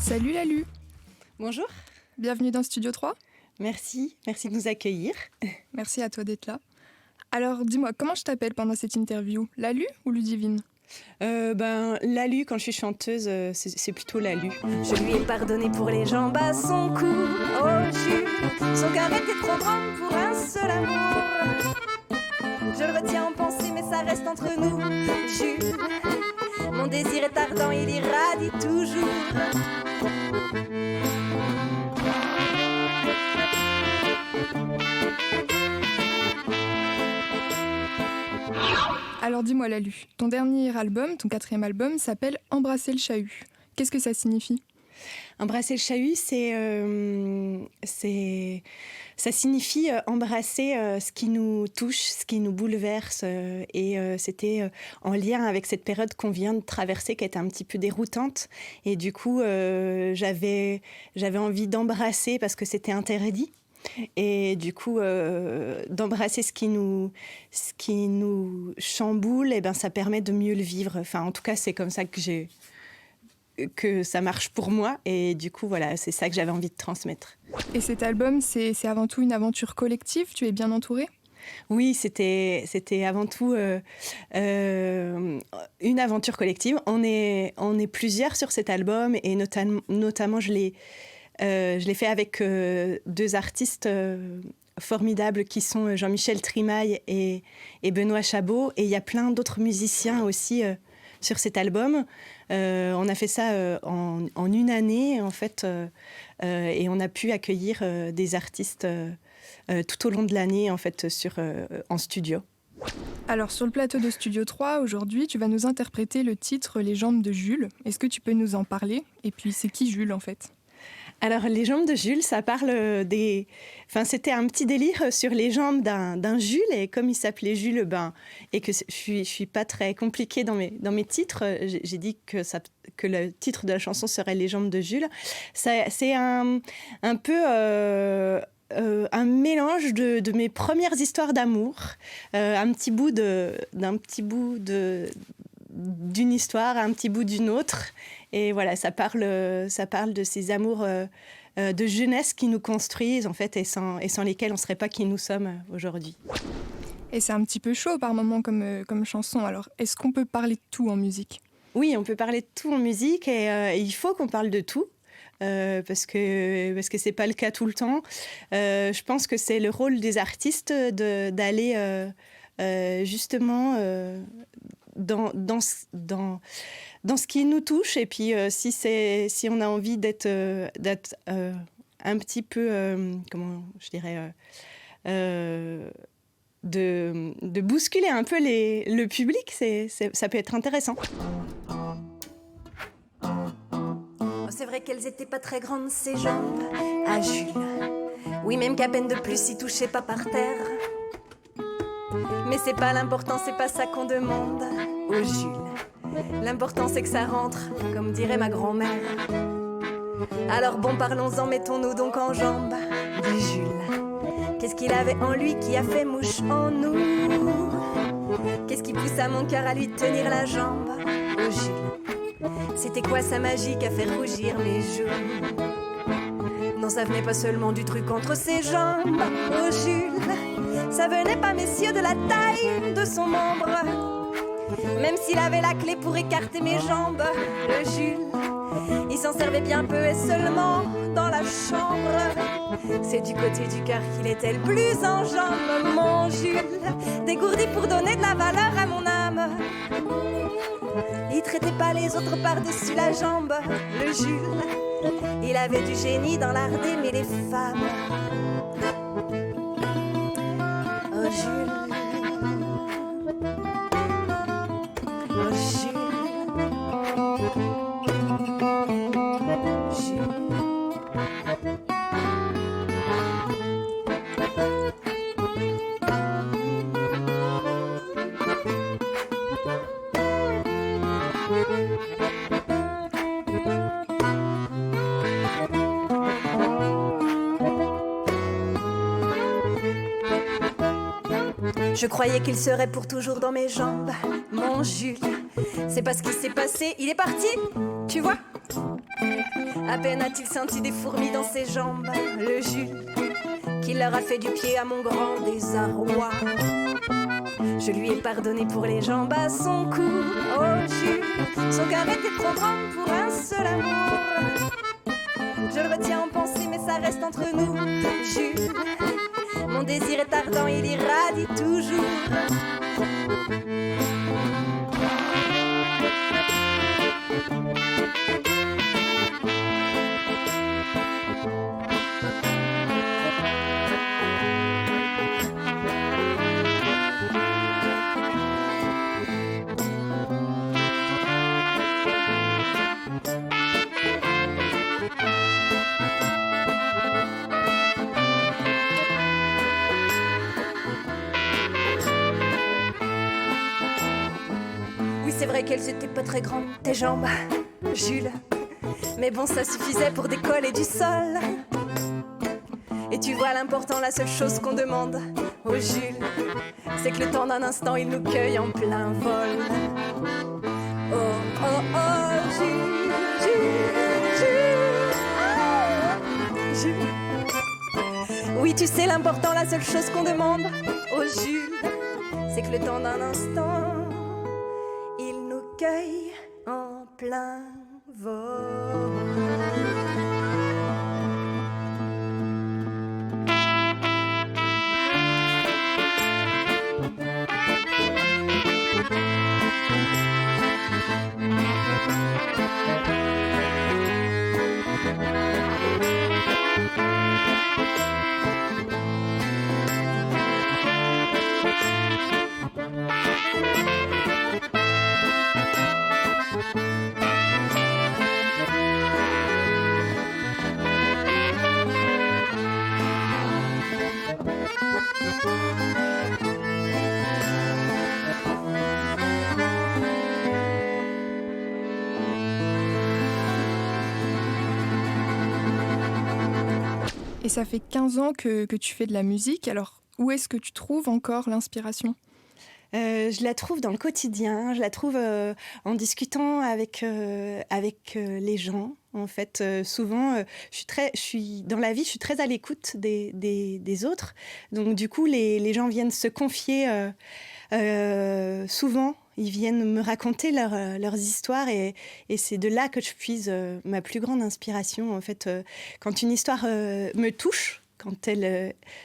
Salut Lalu, Bonjour, bienvenue dans Studio 3. merci de nous accueillir. Merci à toi d'être là. Alors dis-moi, comment je t'appelle pendant cette interview? Lalu ou Ludivine? Lalu, quand je suis chanteuse, c'est plutôt Lalu. Je lui ai pardonné pour les jambes à son cou. Oh Jules, son cœur était trop grand pour un seul amour. Je le retiens en pensée, mais ça reste entre nous. Jules, mon désir est ardent, il irradie toujours. Alors dis-moi Lalu, ton dernier album, ton 4e album, s'appelle Embrasser le chahut. Qu'est-ce que ça signifie? Embrasser le chahut, ça signifie embrasser ce qui nous touche, ce qui nous bouleverse. C'était en lien avec cette période qu'on vient de traverser, qui était un petit peu déroutante. Et du coup, j'avais envie d'embrasser parce que c'était interdit. Et du coup, d'embrasser ce qui nous chamboule, et ben, ça permet de mieux le vivre. Enfin, en tout cas, c'est comme ça que ça marche pour moi. Et du coup, voilà, c'est ça que j'avais envie de transmettre. Et cet album, c'est avant tout une aventure collective, tu es bien entourée? Oui, c'était avant tout une aventure collective. On est plusieurs sur cet album et notamment je l'ai fait avec 2 artistes formidables qui sont Jean-Michel Trimaille et Benoît Chabot. Et il y a plein d'autres musiciens aussi sur cet album. On a fait ça en une année, en fait, et on a pu accueillir des artistes tout au long de l'année, en fait, en studio. Alors sur le plateau de Studio 3, aujourd'hui, tu vas nous interpréter le titre Les jambes de Jules. Est-ce que tu peux nous en parler? Et puis c'est qui Jules en fait? Alors, les jambes de Jules, ça parle des... Enfin, c'était un petit délire sur les jambes d'un Jules. Et comme il s'appelait Jules, et que je suis pas très compliquée dans mes titres, j'ai dit que le titre de la chanson serait Les jambes de Jules. C'est un peu... un mélange de mes premières histoires d'amour, un petit bout d'une histoire, un petit bout d'une autre. Et voilà, ça parle de ces amours de jeunesse qui nous construisent, en fait, et sans lesquels on ne serait pas qui nous sommes aujourd'hui. Et c'est un petit peu chaud par moments comme chanson. Alors est-ce qu'on peut parler de tout en musique? Oui, on peut parler de tout en musique et il faut qu'on parle de tout. Parce que c'est pas le cas tout le temps. Je pense que c'est le rôle des artistes d'aller justement dans ce qui nous touche, et puis si on a envie d'être un petit peu comment je dirais de bousculer un peu le public, ça peut être intéressant. C'est vrai qu'elles étaient pas très grandes, ces jambes à Jules. Oui, même qu'à peine de plus, il touchait pas par terre. Mais c'est pas l'important, c'est pas ça qu'on demande au Jules. L'important, c'est que ça rentre, comme dirait ma grand-mère. Alors bon, parlons-en, mettons-nous donc en jambes de Jules. Qu'est-ce qu'il avait en lui qui a fait mouche en nous? Qu'est-ce qui poussa mon cœur à lui tenir la jambe au Jules? C'était quoi sa magie qui a fait rougir mes joues? Non, ça venait pas seulement du truc entre ses jambes, oh Jules. Ça venait pas, messieurs, de la taille de son membre. Même s'il avait la clé pour écarter mes jambes, le Jules, il s'en servait bien peu et seulement dans la chambre. C'est du côté du cœur qu'il était le plus en jambes, mon Jules, dégourdi pour donner de la valeur à mon âme. Il traitait pas les autres par-dessus la jambe, le Jules. Il avait du génie dans l'art d'aimer les femmes. Oh Jules, oh Jules, Jules. Je croyais qu'il serait pour toujours dans mes jambes, mon Jules. C'est pas ce qui s'est passé, il est parti, tu vois. À peine a-t-il senti des fourmis dans ses jambes, le Jules, qui leur a fait du pied à mon grand désarroi. Je lui ai pardonné pour les jambes à son cou. Oh Jules, son cœur était trop grand pour un seul amour. Je le retiens en pensée mais ça reste entre nous. Jules, mon désir est ardent, il irradie toujours. C'est vrai qu'elles étaient pas très grandes, tes jambes, Jules. Mais bon, ça suffisait pour décoller du sol. Et tu vois l'important, la seule chose qu'on demande au Jules, c'est que le temps d'un instant, il nous cueille en plein vol. Oh, oh, oh, Jules, Jules, Jules, oh, Jules. Oui, tu sais l'important, la seule chose qu'on demande au Jules, c'est que le temps d'un instant, cueille en plein vol. Et ça fait 15 ans que tu fais de la musique, alors où est-ce que tu trouves encore l'inspiration ? Je la trouve dans le quotidien, je la trouve en discutant avec les gens. En fait, souvent, dans la vie, je suis très à l'écoute des autres. Donc, du coup, les gens viennent se confier souvent. Ils viennent me raconter leurs histoires et c'est de là que je puise ma plus grande inspiration. En fait, quand une histoire me touche,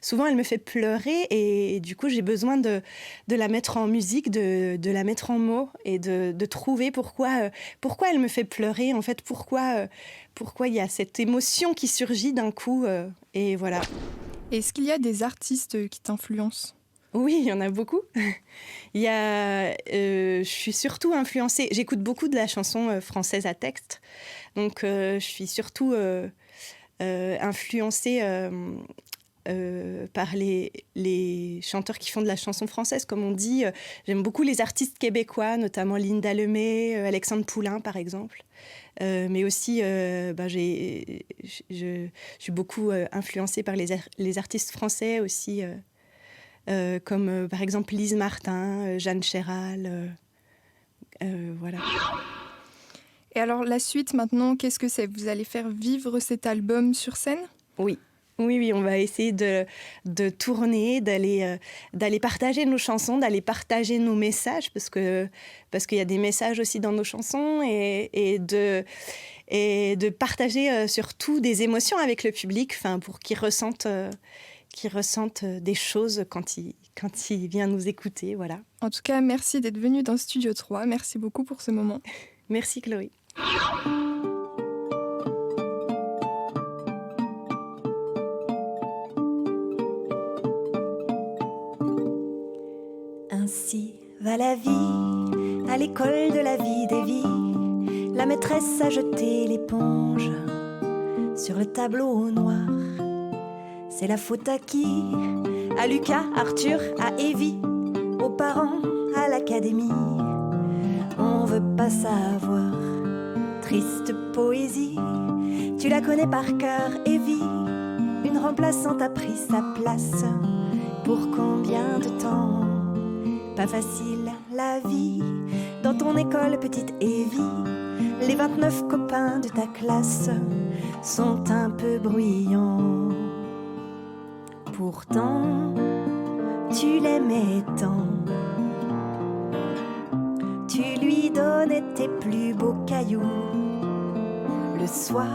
souvent elle me fait pleurer et du coup j'ai besoin de la mettre en musique, de la mettre en mots et de trouver pourquoi elle me fait pleurer, en fait, pourquoi il y a cette émotion qui surgit d'un coup et voilà. Est-ce qu'il y a des artistes qui t'influencent ? Oui, il y en a beaucoup. Je suis surtout influencée, j'écoute beaucoup de la chanson française à texte, donc je suis surtout influencée par les chanteurs qui font de la chanson française, comme on dit. J'aime beaucoup les artistes québécois, notamment Linda Lemay, Alexandre Poulain, par exemple. Mais aussi, je suis beaucoup influencée par les artistes français aussi, comme par exemple Lise Martin, Jeanne Chéral, voilà. Et alors la suite maintenant, qu'est-ce que c'est ? Vous allez faire vivre cet album sur scène ? Oui, on va essayer de tourner, d'aller partager nos chansons, d'aller partager nos messages, parce qu'il y a des messages aussi dans nos chansons, et de partager surtout des émotions avec le public, pour qu'ils ressentent des choses quand il vient nous écouter, voilà. En tout cas, merci d'être venu dans Studio 3. Merci beaucoup pour ce moment. Merci Chloé. Ainsi va la vie, à l'école de la vie des vies. La maîtresse a jeté l'éponge sur le tableau noir. C'est la faute à qui ? À Lucas, Arthur, à Evie, aux parents, à l'académie. On veut pas savoir, triste poésie. Tu la connais par cœur, Evie. Une remplaçante a pris sa place. Pour combien de temps ? Pas facile la vie, Dans ton école, petite Evie, les 29 copains de ta classe sont un peu bruyants. Pourtant, tu l'aimais tant. Tu lui donnais tes plus beaux cailloux le soir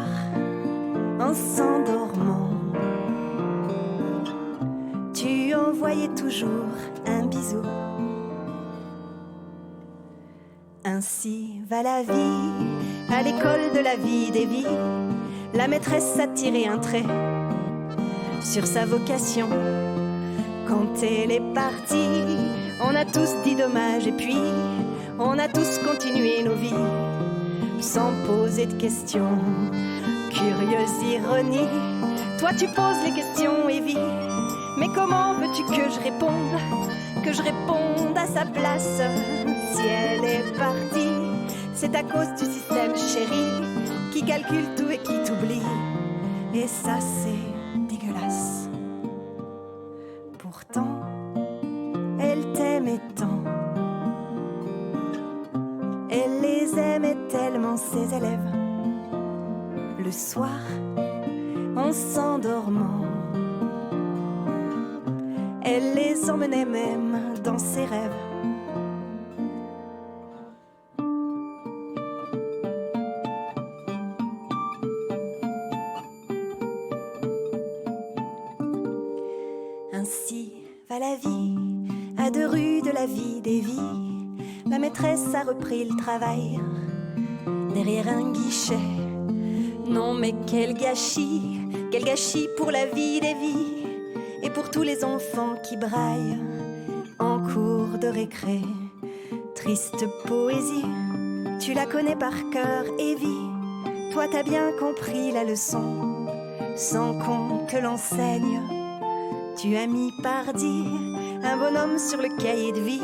en s'endormant. Tu envoyais toujours un bisou. Ainsi va la vie, à l'école de la vie des vies. La maîtresse a tiré un trait sur sa vocation. Quand elle est partie, on a tous dit dommage et puis on a tous continué nos vies sans poser de questions. Curieuse ironie, toi tu poses les questions, Evie. Mais comment veux-tu que je réponde à sa place? Si elle est partie, c'est à cause du système chéri qui calcule tout et qui t'oublie. Et ça c'est dégueulasse. Pourtant, elle t'aimait tant. Elle les aimait tellement, ses élèves. Le soir, en s'endormant, elle les emmenait même dans ses rêves. Ainsi va la vie, à 2 rues de la vie des vies. La maîtresse a repris le travail derrière un guichet. Non mais quel gâchis pour la vie des vies et pour tous les enfants qui braillent en cours de récré. Triste poésie, tu la connais par cœur, Evie. Toi t'as bien compris la leçon, sans qu'on te l'enseigne. Tu as mis pardi un bonhomme sur le cahier de vie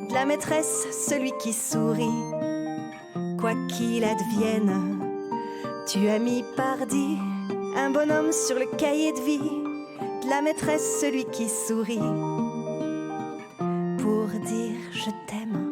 de la maîtresse, celui qui sourit, quoi qu'il advienne. Tu as mis pardi un bonhomme sur le cahier de vie de la maîtresse, celui qui sourit, pour dire je t'aime.